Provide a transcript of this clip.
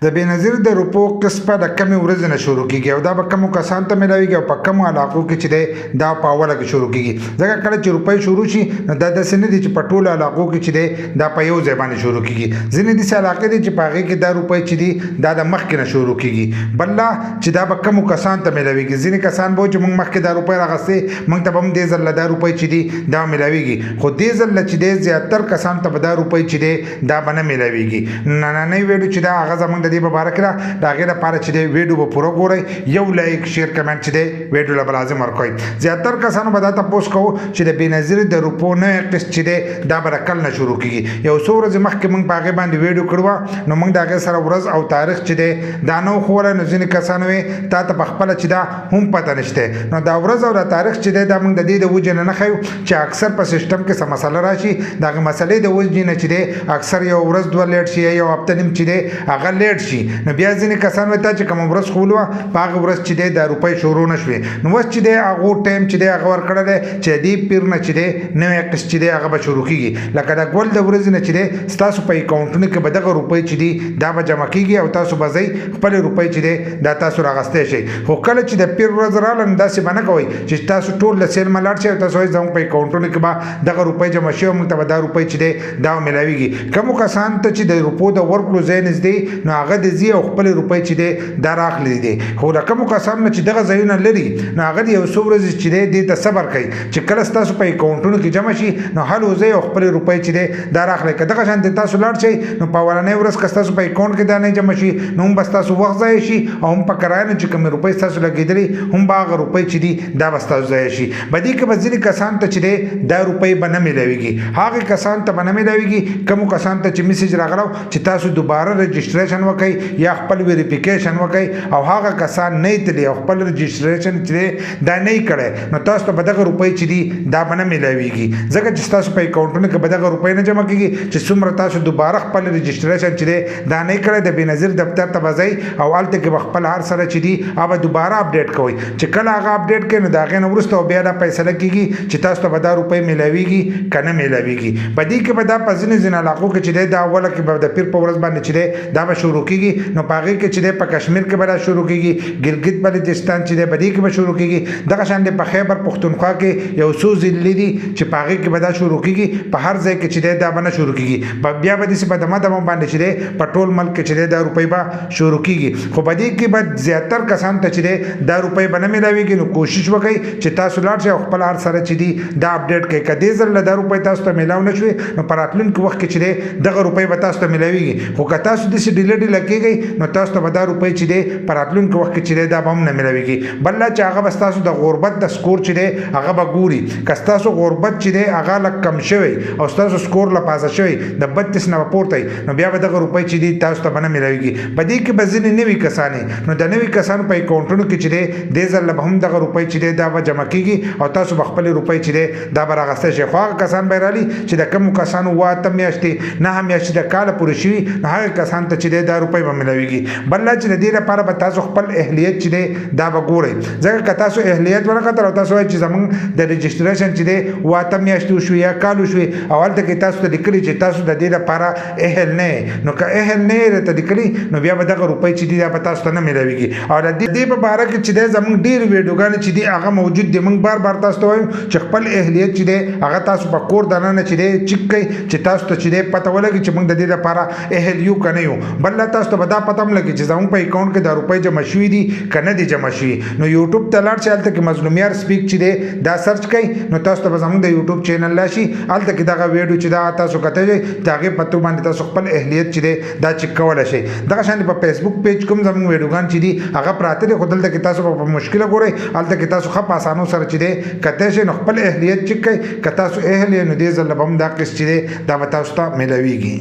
د بېنظیر د روپو قسط به د کمې ورځې نه شروع کېږي او دا به کمو کسانو ته میلاویږي او په کمو علاقو کې چې دی دا په اوله کې شروع کېږي ځکه کله چې روپۍ شروع شي نو دا داسې نه دي چې په ټولو علاقو کې چې دی دا په یو ځای باندې شروع کېږي ځینې داسې علاقې دي چې په هغې کې دا روپۍ چې دي دا د مخکې نه شروع کېږي بل لا چې دا به کمو کسانو ته میلاویږي ځینې کسان به چې موږ مخکې دا روپۍ راغستې موږ ته به هم دې ځل دا روپۍ چې دي دا میلاویږي خو دې ځل چې دی زیاتر کسانو ته به دا روپۍ چې دی دا به نه میلاویږي نننۍ ویډیو چې دا هغه زموږ د دې په باره کې ده د هغې لپاره چې دی ویډیو به پوره ګورئ یو لایک شیر کمنټ چې دی ویډیو له به لازم ورکوئ زیاتر کسانو به دا تپوس کوو چې د بېنظیر د روپو نوی قسط چې دی دا به د کل نه شروع کېږي یو څو ورځې مخکې موږ په هغې باندې ویډیو کړې وه نو موږ د هغې سره ورځ او تاریخ چې دی دا نه وښولی نو ځینې کسانو یې تا ته په خپله چې دا هم پته نشته نو دا ورځ او دا تاریخ چې دی دا موږ د دې د وجې نه نه ښیو چې اکثر په سیسټم کې څه مسله راشي د هغې مسلې د وجې نه چې دی اکثر یو ورځ دوه لیټ شي یا یو هفته نیم چې دی هغه لیټ شي نو بیا ځینې کسان وایي تا چې کومه ورځ ښوولې وه په هغه ورځ چې دی دا روپۍ شروع نه شوې نو اوس چې دی هغو ټایم چې دی هغه ورکړی دی چې دې پیر نه چې دی نوی قسط چې دی هغه به شروع کېږي لکه د ګل د ورځې نه چې دی ستاسو په اکاونټونو کې به دغه روپۍ چې دي دا به جمع کېږي او تاسو به ځئ خپلې روپۍ چې دی دا تاسو راغستی شئ خو کله چې د پیر ورځ راغله نو داسې به نه کوئ چې تاسو ټول له سیل نه لاړ شئ او تاسو وایئ زموږ په اکاونټونو کې به دغه روپۍ جمع شي او موږ ته به دا روپۍ چې دی دا میلاویږي کومو کسانو ته چې د روپو د ورکړو ځای نږدې نو هغه د ځي او خپلې روپۍ چې دی دا راخلي دي خو د کومو کسانو نه چې دغه ځایونه لري نو هغه د یو څو ورځې چې دی دې ته صبر کوي چې کله ستاسو په اکاونټونو کې جمع شي نو حل وځئ او خپلې روپۍ چې دی دا راخلئ که دغه شانتې تاسو لاړ شئ نو په اولنۍ ورځ که ستاسو په اکاونټ کې دا نه جمع شي نو هم به ستاسو وخت ضایع شي او هم په کرایه نه چې کومې روپۍ ستاسو لګېدلې هم به هغه روپۍ چې دي دا به ستاسو ضایع شي په دې کې به ځینې کسانو ته چې دی دا روپۍ به نه میلاویږي هغې کسانو ته به نه میلاویږي کومو کسانو ته چې میسج راغلی چې تاسو دوباره رجسټریشن وکئ یا خپل ویریفیکیشن وکئ او هغه کسان نه یې تلي او خپل رجسټریشن چې دی دا نه یې کړی نو تاسو ته به دغه روپۍ چې دي دا به نه میلاویږي ځکه چې ستاسو په اکاونټونو کې به دغه روپۍ نه جمع کېږي چې څومره تاسو دوباره خپل رجسټریشن چې دی دا نه یې کړی د بېنظیر دفتر ته به ځئ او هلته کې به خپل هر سره چې دي هغه دوباره اپډیټ کوئ چې کله هغه اپډیټ کوئ نو د هغې نه وروسته بیا دا فیصله کېږي چې تاسو ته به دا روپۍ میلاویږي که نه میلاویږي په دې کې به دا په ځینې ځینې علاقو کې چې دی دا اوله کې به د پیر په ورځ باندې چې دی دا به شروع کېږي نو په هغې کې چې دی په کشمیر کې به دا شروع کېږي ګلګت بلوچستان چې دی په دې کې به شروع کېږي دغه شان دی په خیبر پښتونخوا کې یو څو ضلعې دي چې په هغې کې به دا شروع کېږي په هر ځای کې چې دی دا به نه شروع کېږي بیا به داسې په دمه دمه باندې چې دی په ټول ملک کې چې دی دا روپۍ به شروع کېږي خو په دې کې به زیاتر کسانو ته چې دی دا روپۍ به نه میلاویږي نو کوشش وکړئ چې تاسو لاړ شئ او خپل هر سره چې دي دا اپډیټ کړئ که دې ځل دا روپۍ تاسو ته میلاو نه شوې نو په راتلونکي وخت کې چې دی دغه روپۍ به تاسو ته میلاویږي خو که تاسو داسې ډیله ډیله کېږئ نو تاسو ته به دا روپۍ چې دی په راتلونکي وخت کې چې دی دا به هم نه میلاویږي بل لا چې هغه به ستاسو د غربت د سکور چې دی هغه به ګوري که ستاسو غربت چې دی هغه لږ کم شوی او ستاسو سکور له پاسه شوی د 32 نه به پورته نو بیا به دغه روپۍ چې دي تاسو ته به نه میلاویږي په دې کې به ځینې نوي کسان نو د نوي کسانو په اکاونټونو کې چې دی دې ځل به هم دغه روپۍ چې دی دا به جمع کېږي او تاسو به خپلې روپۍ چې دی دا به راغستی شئ خو هغه کسان به یې رالي چې د کومو کسانو 8 میاشتې 9 میاشتې د کاله پورې شوي نو هغه کسانو ته چې دی دا روپۍ به میلاویږي بل لا چې د دې لپاره به تاسو خپل اهلیت چې دی دا به ګورئ ځکه که تاسو اهلیت ونه کتل او تاسو وایئ چې زموږ د رجسټریشن چې دی 8 میاشتې وشوي یا کال وشوي او هلته کې تاسو ته لیکلي چې تاسو د دې لپاره اهل نه نو که اهل نه یې راته لیکلي نو بیا به دغه روپۍ چې دي دا به تاسو ته نه میلاویږي او د دې په باره کې چې دی زموږ ډېرې ویډیوګانې چې دي هغه موجود دي موږ بار بار تاسو ته وایو چې خپل اهلیت چې دی هغه تاسو په کور دننه چې دی چیک کړئ چې تاسو ته چې دی پته ولګي چې موږ د دې لپاره اهل یو که نه یو بل لا تاسو ته به دا پته هم لګي چې زموږ په اکاونټ کې دا روپۍ جمع شوي دي که نه دي جمع شوي نو یوټیوب ته لاړ شئ هلته کې مظلومیار سپیک چې دی دا سرچ کړئ نو تاسو ته به زموږ د یوټیوب چینل راشي هلته کې دغه ویډیو چې دا تاسو کتلی شئ د هغې په تور باندې تاسو خپل اهلیت چې دی دا چیک کولی شئ دغه شان په فیسبوک پیج کوم زموږ ویډیوګان چې دي هغه پراته دي خو دلته کې تاسو په مشکله ګورئ هلته کې تاسو ښه په اسانو سره چې دی کتلی شئ نو خپل اهلیت چیک کړئ که تاسو اهل یې نو دې ځل به هم دا قسط چې دی دا به تاسو ته میلاویږي